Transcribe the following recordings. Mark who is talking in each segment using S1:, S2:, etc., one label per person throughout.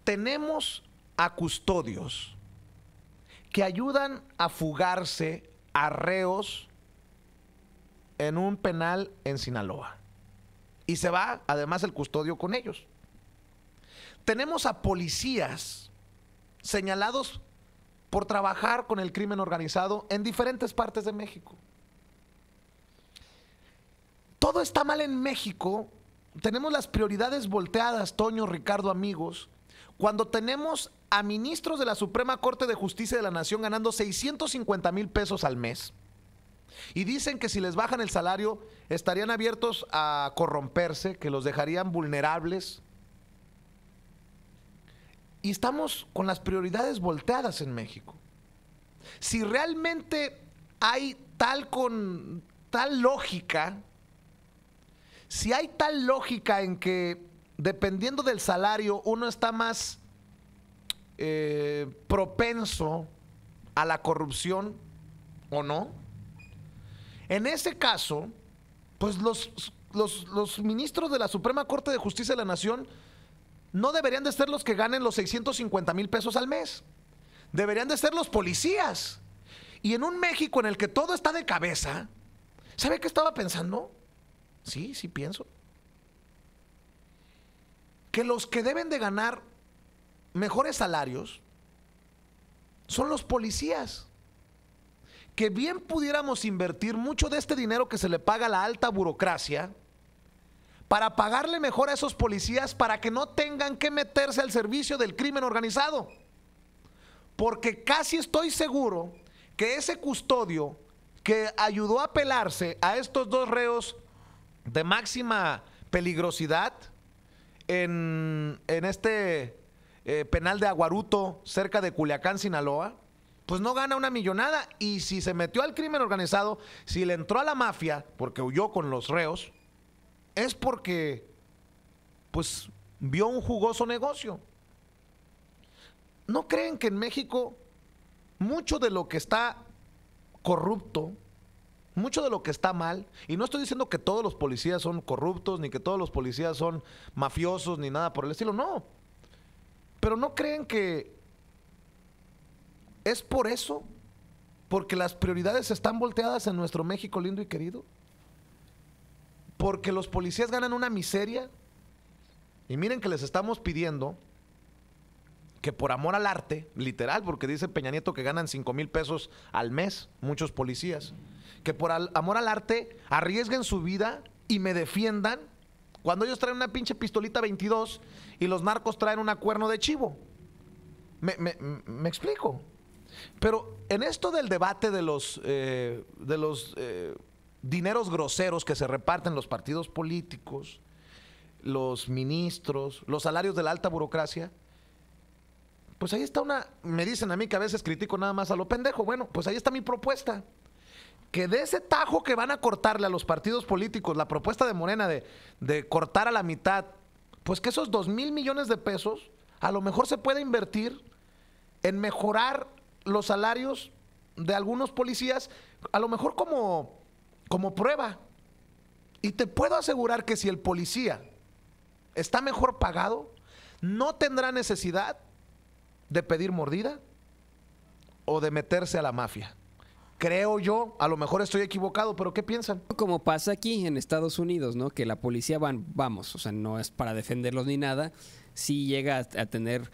S1: tenemos a custodios que ayudan a fugarse a reos en un penal en Sinaloa. Y se va, además, el custodio con ellos. Tenemos a policías señalados por trabajar con el crimen organizado en diferentes partes de México. Todo está mal en México. Tenemos las prioridades volteadas, Toño, Ricardo, amigos, cuando tenemos a ministros de la Suprema Corte de Justicia de la Nación ganando 650,000 pesos al mes. Y dicen que si les bajan el salario estarían abiertos a corromperse, que los dejarían vulnerables. Y estamos con las prioridades volteadas en México. Si realmente hay tal lógica, si hay tal lógica en que dependiendo del salario uno está más propenso a la corrupción o no, en ese caso, pues los ministros de la Suprema Corte de Justicia de la Nación no deberían de ser los que ganen los 650,000 pesos al mes. Deberían de ser los policías. Y en un México en el que todo está de cabeza, ¿sabe qué estaba pensando? Sí pienso. Que los que deben de ganar mejores salarios son los policías. Que bien pudiéramos invertir mucho de este dinero que se le paga a la alta burocracia para pagarle mejor a esos policías para que no tengan que meterse al servicio del crimen organizado. Porque casi estoy seguro que ese custodio que ayudó a pelarse a estos dos reos de máxima peligrosidad en este penal de Aguaruto, cerca de Culiacán, Sinaloa, pues no gana una millonada. Y si se metió al crimen organizado, si le entró a la mafia, porque huyó con los reos, es porque pues vio un jugoso negocio. ¿No creen que en México mucho de lo que está corrupto, mucho de lo que está mal, y no estoy diciendo que todos los policías son corruptos, ni que todos los policías son mafiosos, ni nada por el estilo, no, pero no creen que es por eso, porque las prioridades están volteadas en nuestro México lindo y querido? Porque los policías ganan una miseria. Y miren que les estamos pidiendo que por amor al arte, literal, porque dice Peña Nieto que ganan 5,000 pesos al mes, muchos policías, que por amor al arte arriesguen su vida y me defiendan cuando ellos traen una pinche pistolita 22 y los narcos traen una cuerno de chivo. ¿Me explico? Pero en esto del debate de los dineros groseros que se reparten los partidos políticos, los ministros, los salarios de la alta burocracia, pues ahí está me dicen a mí que a veces critico nada más a lo pendejo. Bueno, pues ahí está mi propuesta. Que de ese tajo que van a cortarle a los partidos políticos, la propuesta de Morena de cortar a la mitad, pues que esos 2,000 millones de pesos a lo mejor se puede invertir en mejorar los salarios de algunos policías, a lo mejor como prueba. Y te puedo asegurar que si el policía está mejor pagado, no tendrá necesidad de pedir mordida o de meterse a la mafia. Creo yo, a lo mejor estoy equivocado, pero ¿qué piensan?
S2: Como pasa aquí en Estados Unidos, ¿no? Que la policía vamos, o sea, no es para defenderlos ni nada, sí llega a tener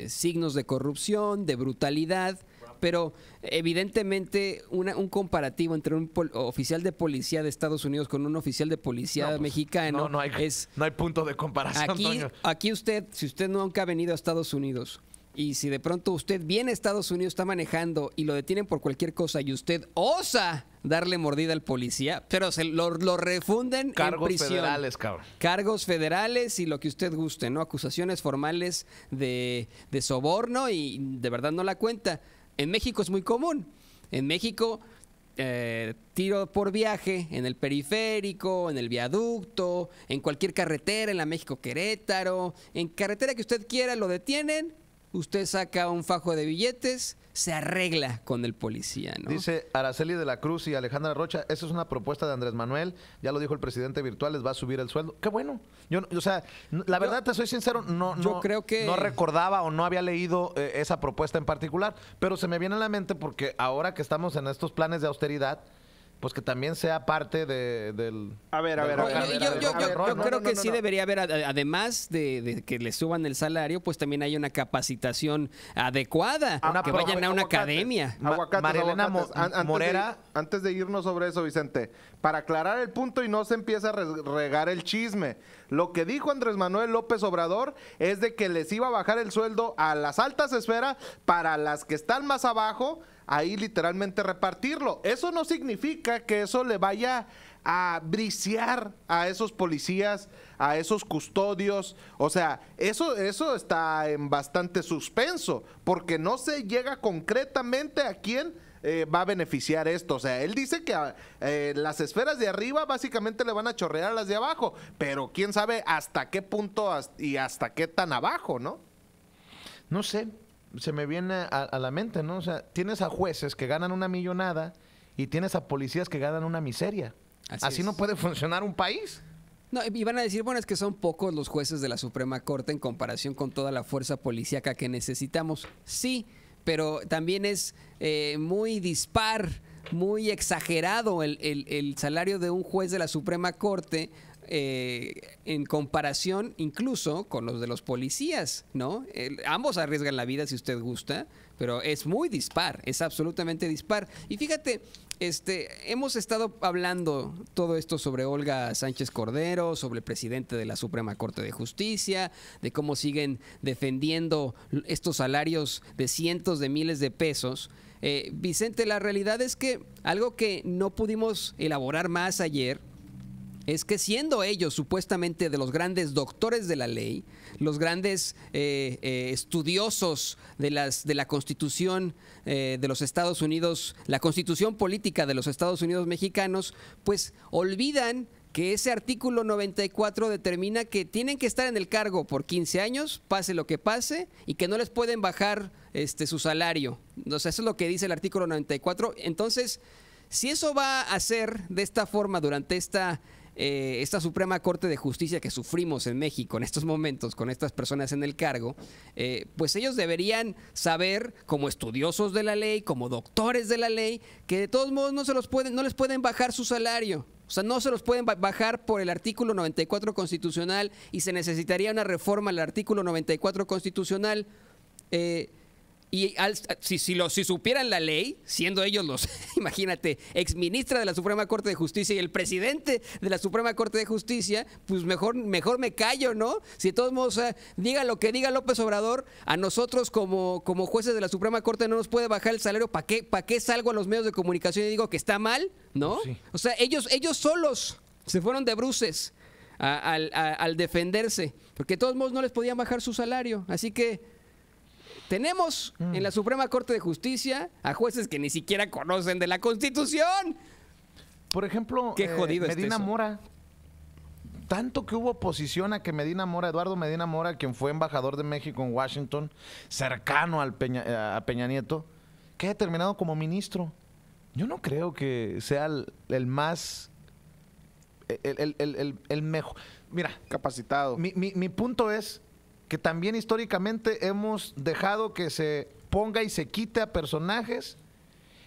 S2: signos de corrupción, de brutalidad, pero evidentemente un comparativo entre un oficial de policía de Estados Unidos con un oficial de policía mexicano
S1: no hay punto de comparación, Toño.
S2: Aquí usted, si usted nunca ha venido a Estados Unidos y si de pronto usted viene a Estados Unidos, está manejando y lo detienen por cualquier cosa y usted osa darle mordida al policía, pero lo refunden
S1: cargos
S2: en prisión.
S1: Federales, cabrón.
S2: Cargos federales y lo que usted guste, ¿no? Acusaciones formales de soborno y de verdad no la cuenta. En México es muy común. En México, tiro por viaje en el periférico, en el viaducto, en cualquier carretera, en la México-Querétaro, en carretera que usted quiera, lo detienen, usted saca un fajo de billetes, se arregla con el policía, ¿no?
S1: Dice Araceli de la Cruz y Alejandra Rocha, esa es una propuesta de Andrés Manuel, ya lo dijo el presidente virtual, les va a subir el sueldo. Qué bueno. O sea, la verdad, te soy sincero,
S2: yo creo que
S1: no recordaba o no había leído esa propuesta en particular, pero se me viene a la mente porque ahora que estamos en estos planes de austeridad, pues que también sea parte del...
S2: Yo creo que sí debería haber, además de que le suban el salario, pues también hay una capacitación adecuada, que vayan a una academia.
S1: Marilena Morera.
S3: Antes de irnos sobre eso, Vicente, para aclarar el punto y no se empiece a regar el chisme, lo que dijo Andrés Manuel López Obrador es de que les iba a bajar el sueldo a las altas esferas para las que están más abajo, ahí literalmente repartirlo. Eso no significa que eso le vaya a briciar a esos policías, a esos custodios. O sea, eso está en bastante suspenso, porque no se llega concretamente a quién va a beneficiar esto. O sea, él dice que las esferas de arriba básicamente le van a chorrear a las de abajo, pero quién sabe hasta qué punto y hasta qué tan abajo, ¿no?
S1: No sé. Se me viene a la mente, ¿no? O sea, tienes a jueces que ganan una millonada y tienes a policías que ganan una miseria. Así no puede funcionar un país.
S2: No, y van a decir, bueno, es que son pocos los jueces de la Suprema Corte en comparación con toda la fuerza policíaca que necesitamos. Sí, pero también es muy dispar, muy exagerado el salario de un juez de la Suprema Corte en comparación incluso con los de los policías, ¿no? Ambos arriesgan la vida si usted gusta, pero es muy dispar, es absolutamente dispar. Y fíjate, hemos estado hablando todo esto sobre Olga Sánchez Cordero, sobre el presidente de la Suprema Corte de Justicia, de cómo siguen defendiendo estos salarios de cientos de miles de pesos. Vicente, la realidad es que algo que no pudimos elaborar más ayer es que siendo ellos supuestamente de los grandes doctores de la ley, los grandes estudiosos de la Constitución de los Estados Unidos, la Constitución política de los Estados Unidos mexicanos, pues olvidan que ese artículo 94 determina que tienen que estar en el cargo por 15 años, pase lo que pase, y que no les pueden bajar su salario. O sea, eso es lo que dice el artículo 94. Entonces, si eso va a ser de esta forma durante esta Suprema Corte de Justicia que sufrimos en México en estos momentos con estas personas en el cargo, pues ellos deberían saber, como estudiosos de la ley, como doctores de la ley, que de todos modos no les pueden bajar su salario. O sea, no se los pueden bajar por el artículo 94 constitucional y se necesitaría una reforma al artículo 94 constitucional. Y si supieran la ley, siendo ellos imagínate, exministra de la Suprema Corte de Justicia y el presidente de la Suprema Corte de Justicia, pues mejor me callo, ¿no? Si de todos modos, diga lo que diga López Obrador, a nosotros como jueces de la Suprema Corte no nos puede bajar el salario. ¿Para qué salgo a los medios de comunicación y digo que está mal? ¿No? Sí. O sea, ellos solos se fueron de bruces al defenderse, porque de todos modos no les podían bajar su salario. Así que tenemos en la Suprema Corte de Justicia a jueces que ni siquiera conocen de la Constitución.
S1: Por ejemplo,
S2: qué jodido
S1: Medina Mora. Tanto que hubo oposición a que Eduardo Medina Mora, quien fue embajador de México en Washington, cercano a Peña Nieto, que haya terminado como ministro. Yo no creo que sea el más... el mejor. Mira,
S3: capacitado.
S1: Mi punto es que también históricamente hemos dejado que se ponga y se quite a personajes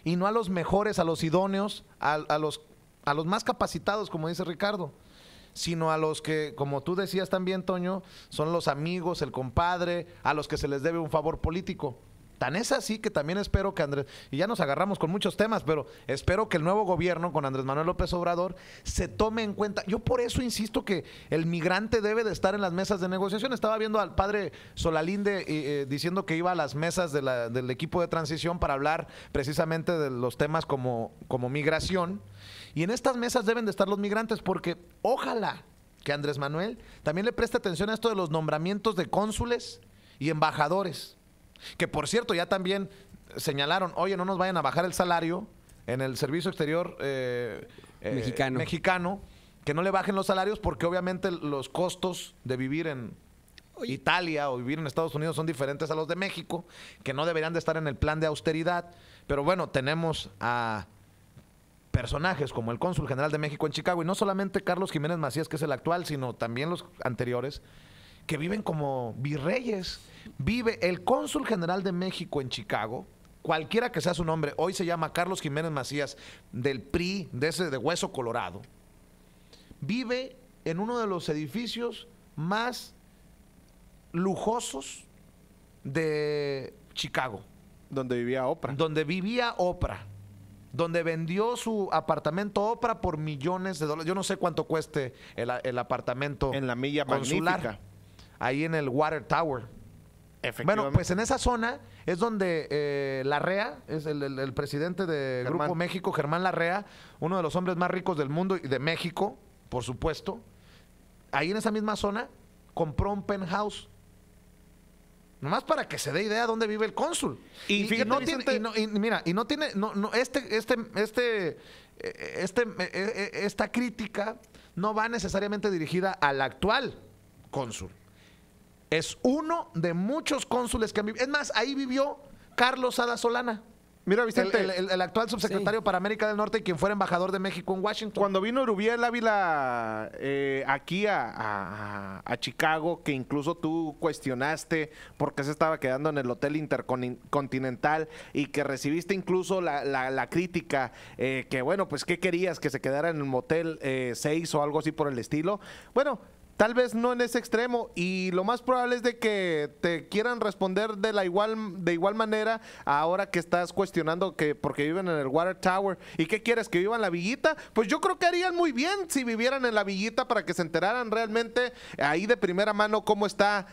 S1: y no a los mejores, a los idóneos, a los más capacitados, como dice Ricardo, sino a los que, como tú decías también, Toño, son los amigos, el compadre, a los que se les debe un favor político. Tan es así que también espero que Andrés, y ya nos agarramos con muchos temas, pero espero que el nuevo gobierno con Andrés Manuel López Obrador se tome en cuenta. Yo por eso insisto que el migrante debe de estar en las mesas de negociación. Estaba viendo al padre Solalinde diciendo que iba a las mesas del equipo de transición para hablar precisamente de los temas como migración. Y en estas mesas deben de estar los migrantes porque ojalá que Andrés Manuel también le preste atención a esto de los nombramientos de cónsules y embajadores. Que por cierto, ya también señalaron, oye, no nos vayan a bajar el salario en el servicio exterior mexicano, que no le bajen los salarios porque obviamente los costos de vivir en
S2: Oye.
S1: Italia o vivir en Estados Unidos son diferentes a los de México, que no deberían de estar en el plan de austeridad. Pero bueno, tenemos a personajes como el cónsul general de México en Chicago, y no solamente Carlos Jiménez Macías, que es el actual, sino también los anteriores, que viven como virreyes. Vive el cónsul general de México en Chicago, cualquiera que sea su nombre, hoy se llama Carlos Jiménez Macías, del PRI, de Hueso Colorado, vive en uno de los edificios más lujosos de Chicago.
S3: Donde vivía Oprah.
S1: Donde vivía Oprah. Donde vendió su apartamento Oprah por millones de dólares. Yo no sé cuánto cueste el apartamento
S3: En la Milla
S1: consular,
S3: Magnífica.
S1: ahí en el Water Tower. Bueno, pues en esa zona es donde Larrea, es el presidente de
S3: Germán.
S1: Grupo México, Germán Larrea, uno de los hombres más ricos del mundo y de México, por supuesto. Ahí en esa misma zona compró un penthouse. Nomás para que se dé idea dónde vive el cónsul.
S3: Y fíjate,
S1: no
S3: Vicente,
S1: tiene, mira, y no tiene, esta crítica no va necesariamente dirigida al actual cónsul. Es uno de muchos cónsules que han vivido. Es más, ahí vivió Carlos Sada Solana,
S3: Mira, Vicente,
S1: el actual subsecretario para América del Norte y quien fuera embajador de México en Washington.
S3: cuando vino Rubiel Ávila aquí a Chicago, que incluso tú cuestionaste por qué se estaba quedando en el Hotel Intercontinental y que recibiste incluso la crítica, que bueno, pues ¿qué querías? Que se quedara en el Motel 6 o algo así por el estilo. Bueno, tal vez no en ese extremo, y lo más probable es de que te quieran responder de igual manera ahora que estás cuestionando que porque viven en el Water Tower. ¿Y qué quieres? ¿Que vivan en la villita? Pues yo creo que harían muy bien si vivieran en la villita para que se enteraran realmente ahí de primera mano cómo están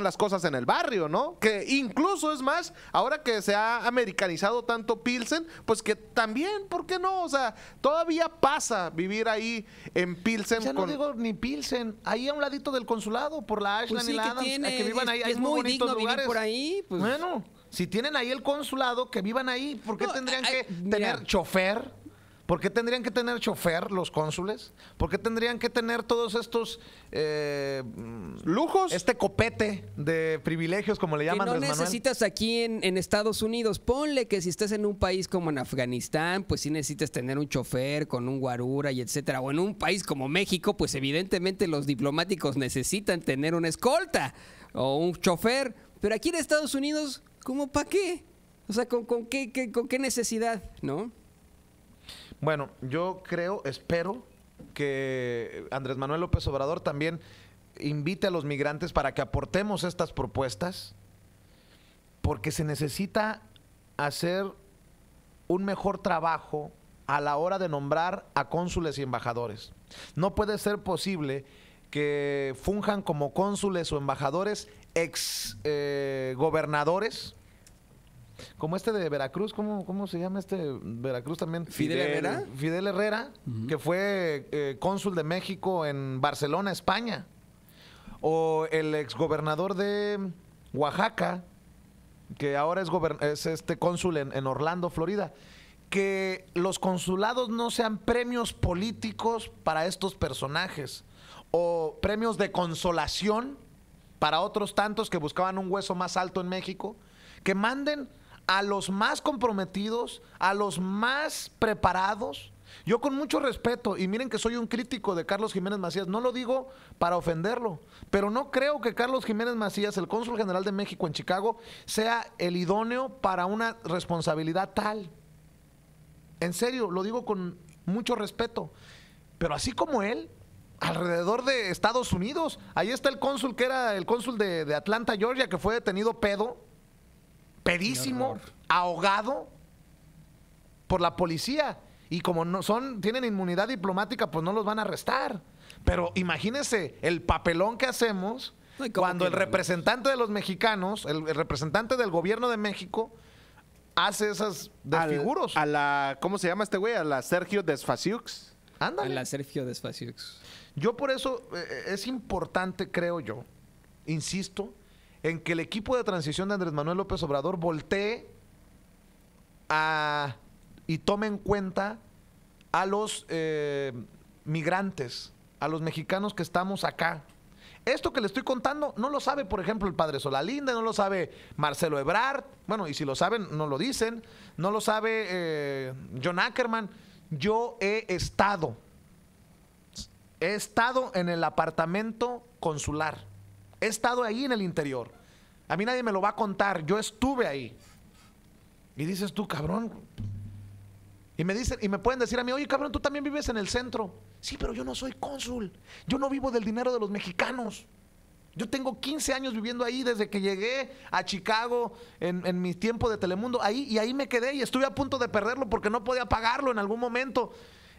S3: las cosas en el barrio, ¿no? Que incluso es más, ahora que se ha americanizado tanto Pilsen, pues que también, ¿por qué no? O sea, todavía pasa vivir ahí en Pilsen.
S1: Ya no digo ni Pilsen, ahí a un ladito del consulado, por la Ashland
S2: Pues sí,
S1: y la
S2: que
S1: Adams,
S2: tiene,
S1: que vivan ahí,
S2: es
S1: hay muy
S2: muy
S1: bonitos
S2: digno vivir
S1: lugares.
S2: por ahí, pues.
S1: Bueno, si tienen ahí el consulado, que vivan ahí. ¿Por qué
S2: No,
S1: tendrían
S2: ay,
S1: que
S2: mira.
S1: tener chofer? ¿Por qué tendrían que tener chofer los cónsules? ¿Por qué tendrían que tener todos estos
S3: ¿Lujos?
S1: este copete de privilegios, como le
S2: Que
S1: llaman
S2: no
S1: Andrés Manuel?
S2: necesitas aquí en Estados Unidos. Ponle que si estás en un país como en Afganistán, pues sí necesitas tener un chofer con un guarura y etcétera. O en un país como México, pues evidentemente los diplomáticos necesitan tener una escolta o un chofer. Pero aquí en Estados Unidos, ¿cómo para qué? O sea, ¿con qué necesidad, no?
S1: Bueno, yo espero que Andrés Manuel López Obrador también invite a los migrantes para que aportemos estas propuestas, porque se necesita hacer un mejor trabajo a la hora de nombrar a cónsules y embajadores. No puede ser posible que funjan como cónsules o embajadores ex gobernadores, como este de Veracruz. ¿Cómo se llama este Veracruz también?
S2: ¿Fidel Herrera?
S1: Fidel Herrera, que fue cónsul de México en Barcelona, España. O el exgobernador de Oaxaca, que ahora es este cónsul en Orlando, Florida. Que los consulados no sean premios políticos para estos personajes o premios de consolación para otros tantos que buscaban un hueso más alto en México. Que manden a los más comprometidos, a los más preparados. Yo con mucho respeto, y miren que soy un crítico de Carlos Jiménez Macías, no lo digo para ofenderlo, pero no creo que Carlos Jiménez Macías, el cónsul general de México en Chicago, sea el idóneo para una responsabilidad tal. En serio, lo digo con mucho respeto. Pero así como él, alrededor de Estados Unidos, ahí está el cónsul que era el cónsul de Atlanta, Georgia, que fue detenido pedísimo, ahogado por la policía. Y como tienen inmunidad diplomática, pues no los van a arrestar. Pero imagínense el papelón que hacemos cuando el representante de los mexicanos, el representante del gobierno de México, hace esas desfiguros.
S3: ¿Cómo se llama este güey? A la Sergio Desfasiux.
S1: Ándale.
S2: A la Sergio Desfasiux.
S1: Yo por eso es importante, creo yo, insisto, en que el equipo de transición de Andrés Manuel López Obrador voltee y tome en cuenta a los migrantes, a los mexicanos que estamos acá. Esto que le estoy contando no lo sabe, por ejemplo, el padre Solalinde, no lo sabe Marcelo Ebrard, bueno, y si lo saben, no lo dicen, no lo sabe John Ackerman. Yo he estado en el apartamento consular, he estado ahí en el interior. A mí nadie me lo va a contar, yo estuve ahí. Y dices tú, cabrón. Y me dicen, y me pueden decir a mí, oye, cabrón, tú también vives en el centro. Sí, pero yo no soy cónsul. Yo no vivo del dinero de los mexicanos. Yo tengo 15 años viviendo ahí desde que llegué a Chicago en mi tiempo de Telemundo. Ahí, y ahí me quedé y estuve a punto de perderlo porque no podía pagarlo en algún momento.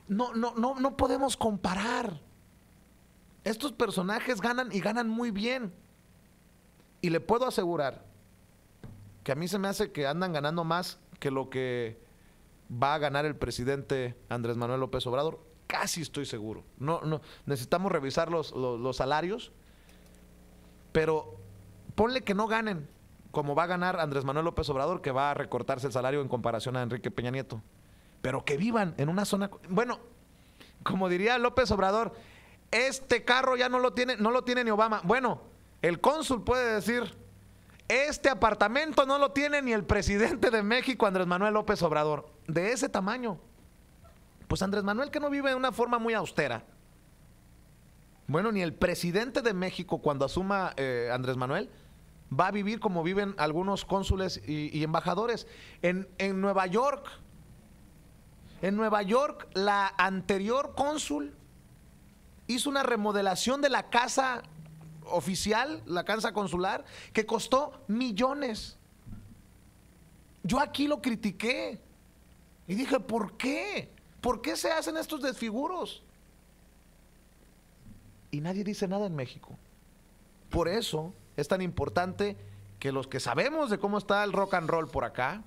S1: No podemos comparar. Estos personajes ganan y ganan muy bien. Y le puedo asegurar que a mí se me hace que andan ganando más que lo que va a ganar el presidente Andrés Manuel López Obrador. Casi estoy seguro. No, necesitamos revisar los salarios, pero ponle que no ganen como va a ganar Andrés Manuel López Obrador, que va a recortarse el salario en comparación a Enrique Peña Nieto. Pero que vivan en una zona... Bueno, como diría López Obrador, este carro ya no lo tiene ni Obama. Bueno, el cónsul puede decir, este apartamento no lo tiene ni el presidente de México, Andrés Manuel López Obrador. De ese tamaño. Pues Andrés Manuel, que no vive de una forma muy austera. Bueno, ni el presidente de México, cuando asuma Andrés Manuel, va a vivir como viven algunos cónsules y embajadores. En Nueva York, la anterior cónsul hizo una remodelación de la casa oficial, la casa consular, que costó millones. Yo aquí lo critiqué y dije, ¿por qué? ¿Por qué se hacen estos desfiguros? Y nadie dice nada en México. Por eso es tan importante que los que sabemos de cómo está el rock and roll por acá,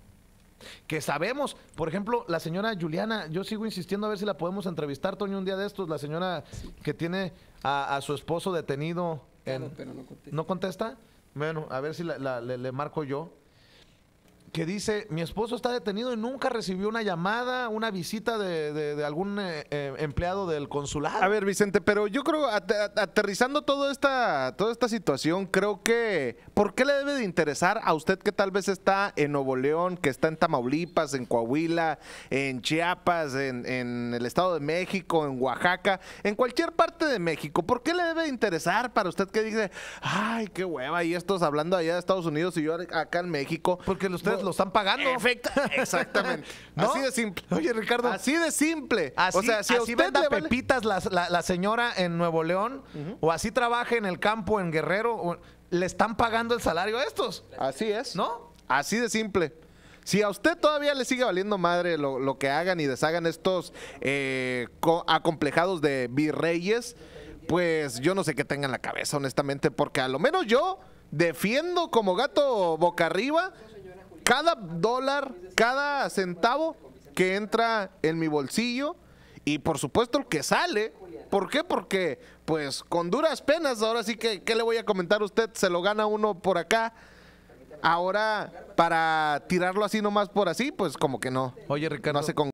S1: que sabemos, por ejemplo, la señora Juliana, yo sigo insistiendo a ver si la podemos entrevistar, Toño, un día de estos, la señora que tiene a su esposo detenido.
S2: Claro, pero no contesta.
S1: ¿No contesta? Bueno, a ver si le marco yo. Que dice, mi esposo está detenido y nunca recibió una llamada, una visita de algún empleado del consulado.
S3: A ver, Vicente, pero yo creo, aterrizando toda esta situación, creo que, ¿por qué le debe de interesar a usted que tal vez está en Nuevo León, que está en Tamaulipas, en Coahuila, en Chiapas, en el Estado de México, en Oaxaca, en cualquier parte de México? ¿Por qué le debe de interesar para usted que dice, ay, qué hueva, y estos hablando allá de Estados Unidos y yo acá en México?
S1: Porque ustedes lo están pagando.
S3: Exactamente.
S1: ¿No?
S3: Así de simple.
S1: Oye, Ricardo.
S3: Así de simple.
S1: Así,
S3: o sea, si a
S1: así
S3: usted
S1: venda
S3: le vale...
S1: pepitas la señora en Nuevo León, o así trabaje en el campo en Guerrero, le están pagando el salario a estos.
S3: Así es.
S1: ¿No?
S3: Así de simple. Si a usted todavía le sigue valiendo madre lo que hagan y deshagan estos acomplejados de virreyes, pues yo no sé qué tengan en la cabeza, honestamente, porque a lo menos yo defiendo como gato boca arriba cada dólar, cada centavo que entra en mi bolsillo y por supuesto el que sale. ¿Por qué? Porque pues con duras penas, ahora sí que, ¿qué le voy a comentar a usted? Se lo gana uno por acá. Ahora, para tirarlo así nomás por así, pues como que no.
S1: Oye, Ricardo.
S3: No hace con